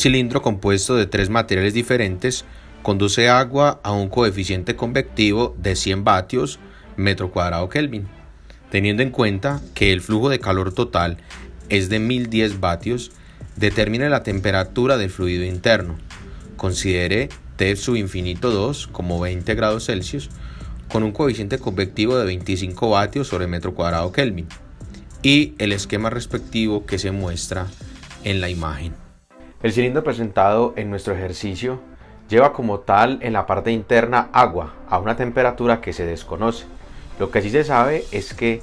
cilindro compuesto de tres materiales diferentes conduce agua a un coeficiente convectivo de 100 vatios metro cuadrado Kelvin. Teniendo en cuenta que el flujo de calor total es de 1010 vatios, determine la temperatura del fluido interno. Considere T sub infinito 2 como 20 grados Celsius con un coeficiente convectivo de 25 vatios sobre metro cuadrado Kelvin y el esquema respectivo que se muestra en la imagen. El cilindro presentado en nuestro ejercicio lleva como tal en la parte interna agua a una temperatura que se desconoce. Lo que sí se sabe es que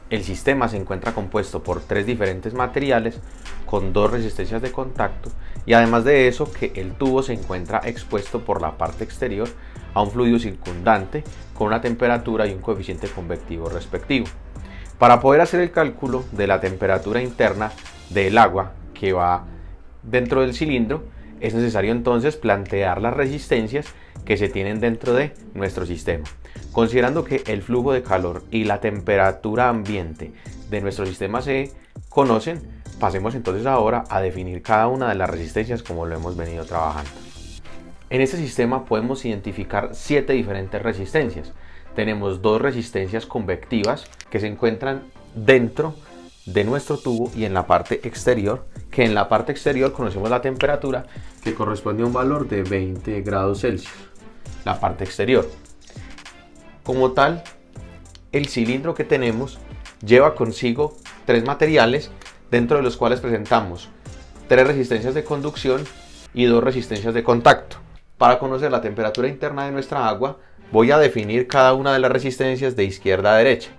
el sistema se encuentra compuesto por tres diferentes materiales con dos resistencias de contacto y además de eso que el tubo se encuentra expuesto por la parte exterior a un fluido circundante con una temperatura y un coeficiente convectivo respectivo. Para poder hacer el cálculo de la temperatura interna del agua que va dentro del cilindro, es necesario entonces plantear las resistencias que se tienen dentro de nuestro sistema. Considerando que el flujo de calor y la temperatura ambiente de nuestro sistema se conocen, pasemos entonces ahora a definir cada una de las resistencias como lo hemos venido trabajando. En este sistema podemos identificar 7 diferentes resistencias. Tenemos dos resistencias convectivas que se encuentran dentro de nuestro tubo y en la parte exterior, que en la parte exterior conocemos la temperatura que corresponde a un valor de 20 grados Celsius, la parte exterior. Como tal, el cilindro que tenemos lleva consigo tres materiales dentro de los cuales presentamos tres resistencias de conducción y dos resistencias de contacto. Para conocer la temperatura interna de nuestra agua, voy a definir cada una de las resistencias de izquierda a derecha.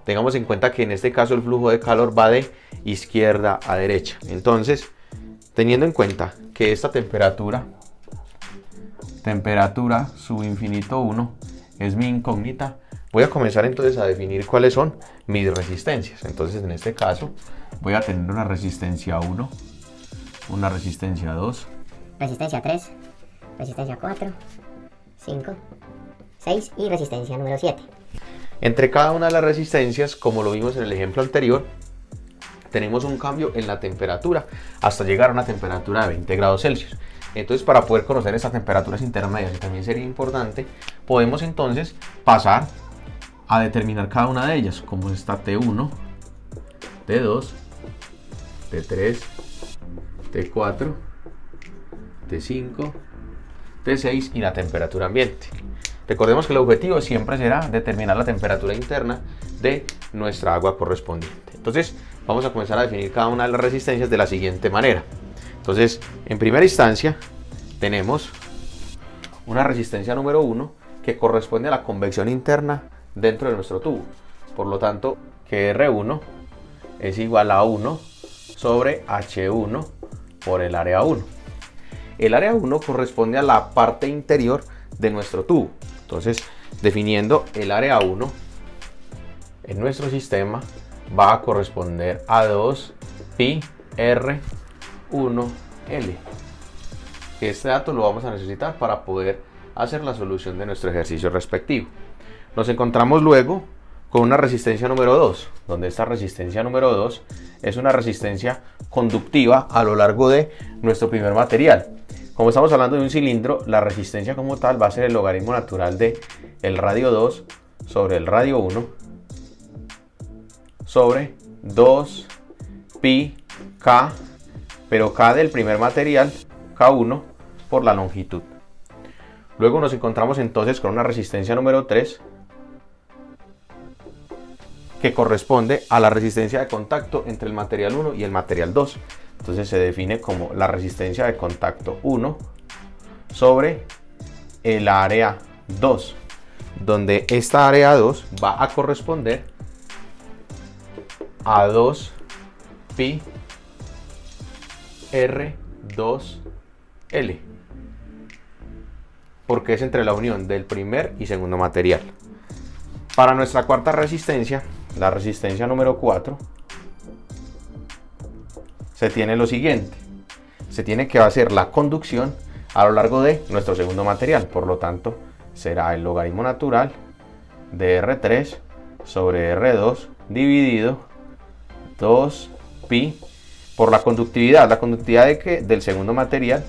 Tengamos en cuenta que en este caso el flujo de calor va de izquierda a derecha. Entonces, teniendo en cuenta que esta temperatura sub infinito 1 es mi incógnita, voy a comenzar entonces a definir cuáles son mis resistencias. Entonces, en este caso, voy a tener una resistencia 1, una resistencia 2, resistencia 3, resistencia 4, 5, 6 y resistencia número 7. Entre cada una de las resistencias, como lo vimos en el ejemplo anterior, tenemos un cambio en la temperatura hasta llegar a una temperatura de 20 grados Celsius. Entonces, para poder conocer estas temperaturas intermedias, y también sería importante, podemos entonces pasar a determinar cada una de ellas, como está T1, T2, T3, T4, T5, T6 y la temperatura ambiente. Recordemos que el objetivo siempre será determinar la temperatura interna de nuestra agua correspondiente. Entonces, vamos a comenzar a definir cada una de las resistencias de la siguiente manera. Entonces, en primera instancia, tenemos una resistencia número 1 que corresponde a la convección interna dentro de nuestro tubo. Por lo tanto, que R1 es igual a 1 sobre H1 por el área 1. El área 1 corresponde a la parte interior de nuestro tubo. Entonces, definiendo el área 1 en nuestro sistema va a corresponder a 2 pi r 1 l. Este dato lo vamos a necesitar para poder hacer la solución de nuestro ejercicio respectivo. Nos encontramos luego con una resistencia número 2, donde esta resistencia número 2 es una resistencia conductiva a lo largo de nuestro primer material. Como estamos hablando de un cilindro, la resistencia como tal va a ser el logaritmo natural de el radio 2 sobre el radio 1 sobre 2 pi k, pero k del primer material, K1 por la longitud. Luego nos encontramos entonces con una resistencia número 3 que corresponde a la resistencia de contacto entre el material 1 y el material 2. Entonces se define como la resistencia de contacto 1 sobre el área 2, donde esta área 2 va a corresponder a 2 pi R2L, porque es entre la unión del primer y segundo material. Para nuestra cuarta resistencia, la resistencia número 4, se tiene lo siguiente. Se tiene que hacer la conducción a lo largo de nuestro segundo material. Por lo tanto, será el logaritmo natural de R3 sobre R2 dividido 2 pi por la conductividad del segundo material,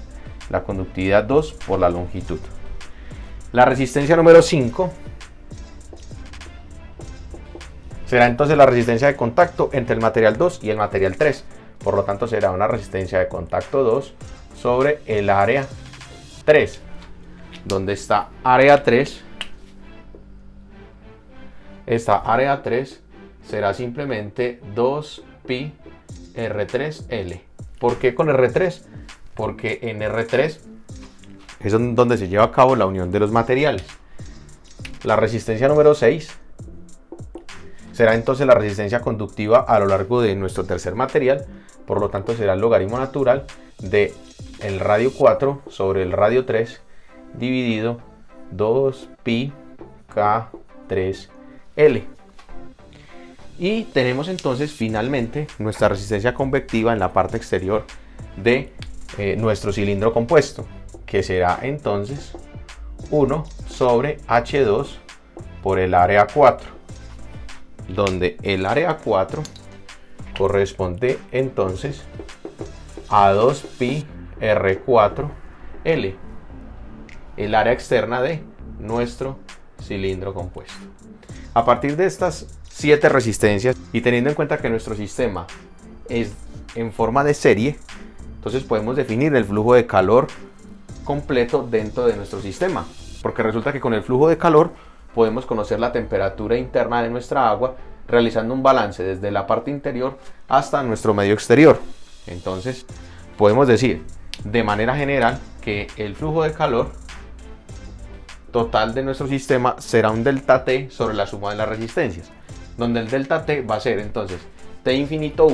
la conductividad 2 por la longitud. La resistencia número 5 será entonces la resistencia de contacto entre el material 2 y el material 3. Por lo tanto, será una resistencia de contacto 2 sobre el área 3. ¿Dónde está área 3? Esta área 3 será simplemente 2pi R3L. ¿Por qué con R3? Porque en R3 es donde se lleva a cabo la unión de los materiales. La resistencia número 6 será entonces la resistencia conductiva a lo largo de nuestro tercer material. Por lo tanto, será el logaritmo natural de el radio 4 sobre el radio 3 dividido 2pi K3L. Y tenemos entonces finalmente nuestra resistencia convectiva en la parte exterior de nuestro cilindro compuesto, que será entonces 1 sobre H2 por el área 4, donde el área 4 corresponde entonces a 2pi R4L, el área externa de nuestro cilindro compuesto. A partir de estas 7 resistencias y teniendo en cuenta que nuestro sistema es en forma de serie, entonces podemos definir el flujo de calor completo dentro de nuestro sistema, porque resulta que con el flujo de calor podemos conocer la temperatura interna de nuestra agua realizando un balance desde la parte interior hasta nuestro medio exterior. Entonces podemos decir de manera general que el flujo de calor total de nuestro sistema será un delta T sobre la suma de las resistencias, donde el delta T va a ser entonces T infinito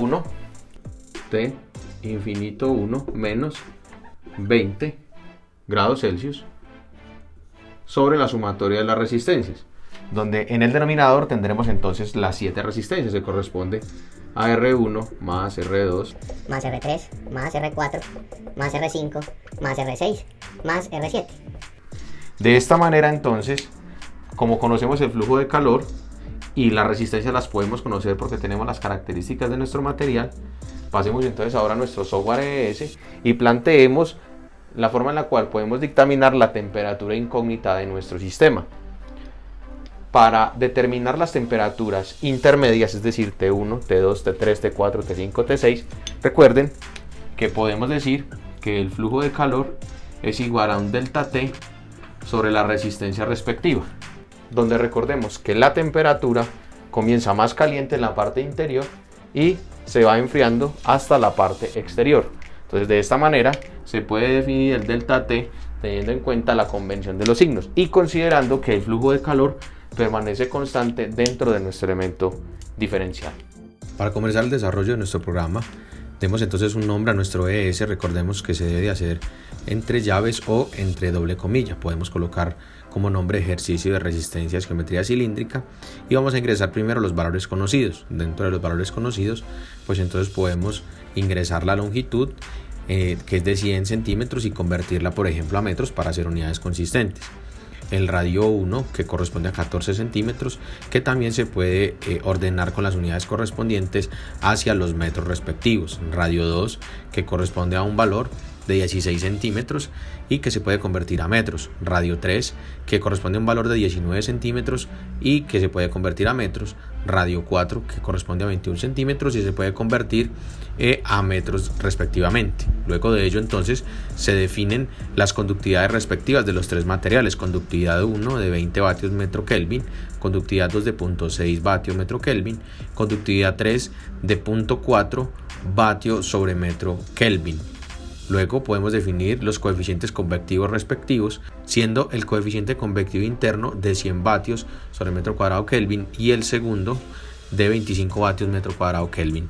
1 menos 20 grados Celsius sobre la sumatoria de las resistencias, donde en el denominador tendremos entonces las 7 resistencias, que corresponde a R1 más R2 más R3 más R4 más R5 más R6 más R7. De esta manera entonces, como conocemos el flujo de calor y las resistencias las podemos conocer porque tenemos las características de nuestro material, pasemos entonces ahora a nuestro software ES y planteemos la forma en la cual podemos dictaminar la temperatura incógnita de nuestro sistema. Para determinar las temperaturas intermedias, es decir, T1, T2, T3, T4, T5, T6, recuerden que podemos decir que el flujo de calor es igual a un delta T sobre la resistencia respectiva, donde recordemos que la temperatura comienza más caliente en la parte interior y se va enfriando hasta la parte exterior. Entonces, de esta manera se puede definir el delta T teniendo en cuenta la convención de los signos y considerando que el flujo de calor permanece constante dentro de nuestro elemento diferencial. Para comenzar el desarrollo de nuestro programa, demos entonces un nombre a nuestro ES. Recordemos que se debe hacer entre llaves o entre doble comilla. Podemos colocar como nombre ejercicio de resistencia geometría cilíndrica y vamos a ingresar primero los valores conocidos. Dentro de los valores conocidos, pues entonces podemos ingresar la longitud, que es de 100 centímetros, y convertirla por ejemplo a metros para hacer unidades consistentes. El radio 1, que corresponde a 14 centímetros, que también se puede ordenar con las unidades correspondientes hacia los metros respectivos. Radio 2, que corresponde a un valor de 16 centímetros y que se puede convertir a metros. Radio 3, que corresponde a un valor de 19 centímetros y que se puede convertir a metros. Radio 4, que corresponde a 21 centímetros y se puede convertir a metros respectivamente. Luego de ello entonces se definen las conductividades respectivas de los tres materiales: conductividad 1 de 20 vatios metro Kelvin, conductividad 2 de 0.6 vatios metro Kelvin, conductividad 3 de 0.4 vatios sobre metro Kelvin. Luego podemos definir los coeficientes convectivos respectivos, siendo el coeficiente convectivo interno de 100 vatios sobre metro cuadrado Kelvin y el segundo de 25 vatios metro cuadrado Kelvin.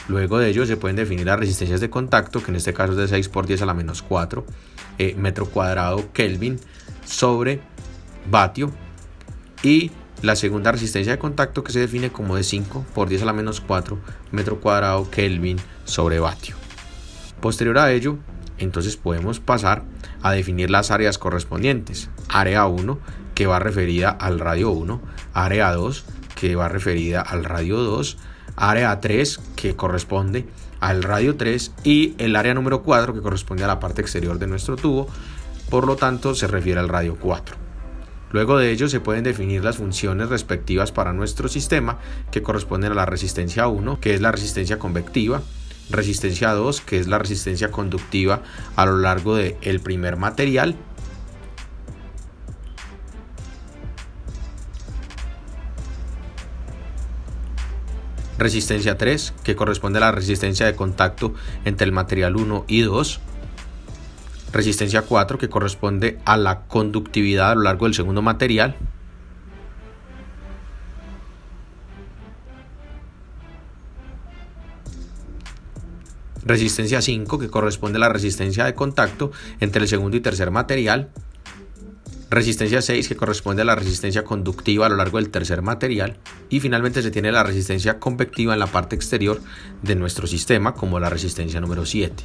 Luego de ello se pueden definir las resistencias de contacto, que en este caso es de 6 por 10 a la menos 4 metro cuadrado Kelvin sobre vatio, y la segunda resistencia de contacto, que se define como de 5 por 10 a la menos 4 metro cuadrado Kelvin sobre vatio. Posterior a ello, entonces podemos pasar a definir las áreas correspondientes. Área 1, que va referida al radio 1, área 2, que va referida al radio 2, área 3 que corresponde al radio 3 y el área número 4 que corresponde a la parte exterior de nuestro tubo, por lo tanto se refiere al radio 4. Luego de ello se pueden definir las funciones respectivas para nuestro sistema, que corresponden a la resistencia 1, que es la resistencia convectiva, resistencia 2, que es la resistencia conductiva a lo largo del primer material, resistencia 3, que corresponde a la resistencia de contacto entre el material 1 y 2, resistencia 4, que corresponde a la conductividad a lo largo del segundo material, resistencia 5, que corresponde a la resistencia de contacto entre el segundo y tercer material, resistencia 6, que corresponde a la resistencia conductiva a lo largo del tercer material, y finalmente se tiene la resistencia convectiva en la parte exterior de nuestro sistema, como la resistencia número 7.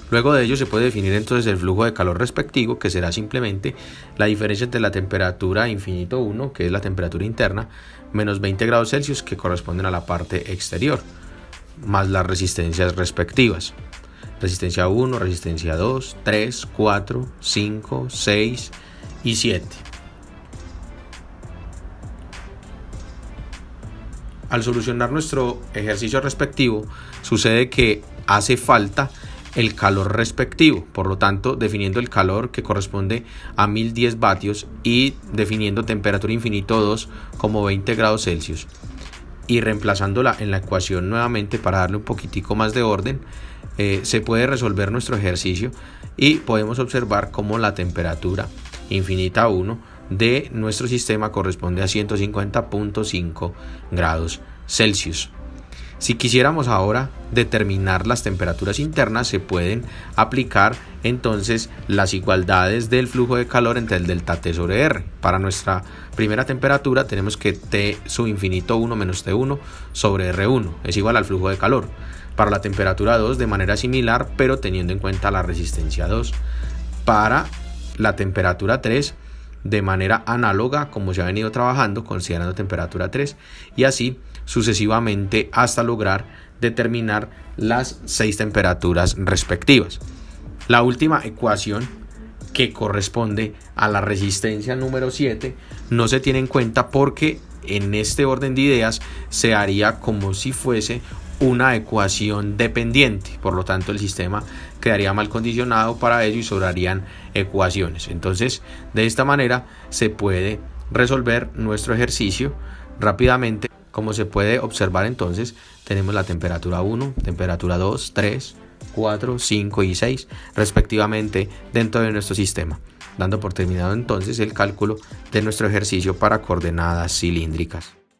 Luego de ello se puede definir entonces el flujo de calor respectivo, que será simplemente la diferencia entre la temperatura infinito 1, que es la temperatura interna, menos 20 grados Celsius, que corresponden a la parte exterior, más las resistencias respectivas. Resistencia 1, resistencia 2, 3, 4, 5, 6 y 7. Al solucionar nuestro ejercicio respectivo, sucede que hace falta el calor respectivo, por lo tanto definiendo el calor, que corresponde a 1010 vatios, y definiendo temperatura infinito 2 como 20 grados Celsius, y reemplazándola en la ecuación nuevamente para darle un poquitico más de orden, se puede resolver nuestro ejercicio y podemos observar cómo la temperatura infinita 1 de nuestro sistema corresponde a 150.5 grados Celsius. Si quisiéramos ahora determinar las temperaturas internas, se pueden aplicar entonces las igualdades del flujo de calor entre el delta T sobre R. Para nuestra primera temperatura tenemos que T sub infinito 1 menos T1 sobre R1 es igual al flujo de calor. Para la temperatura 2 de manera similar, pero teniendo en cuenta la resistencia 2. Para la temperatura 3 de manera análoga, como se ha venido trabajando, considerando temperatura 3, y así sucesivamente hasta lograr determinar las 6 temperaturas respectivas. La última ecuación, que corresponde a la resistencia número 7, no se tiene en cuenta porque en este orden de ideas se haría como si fuese una ecuación dependiente, por lo tanto el sistema quedaría mal condicionado para ello y sobrarían ecuaciones. Entonces, de esta manera se puede resolver nuestro ejercicio rápidamente. Como se puede observar, entonces tenemos la temperatura 1, temperatura 2, 3, 4, 5 y 6 respectivamente dentro de nuestro sistema, dando por terminado entonces el cálculo de nuestro ejercicio para coordenadas cilíndricas.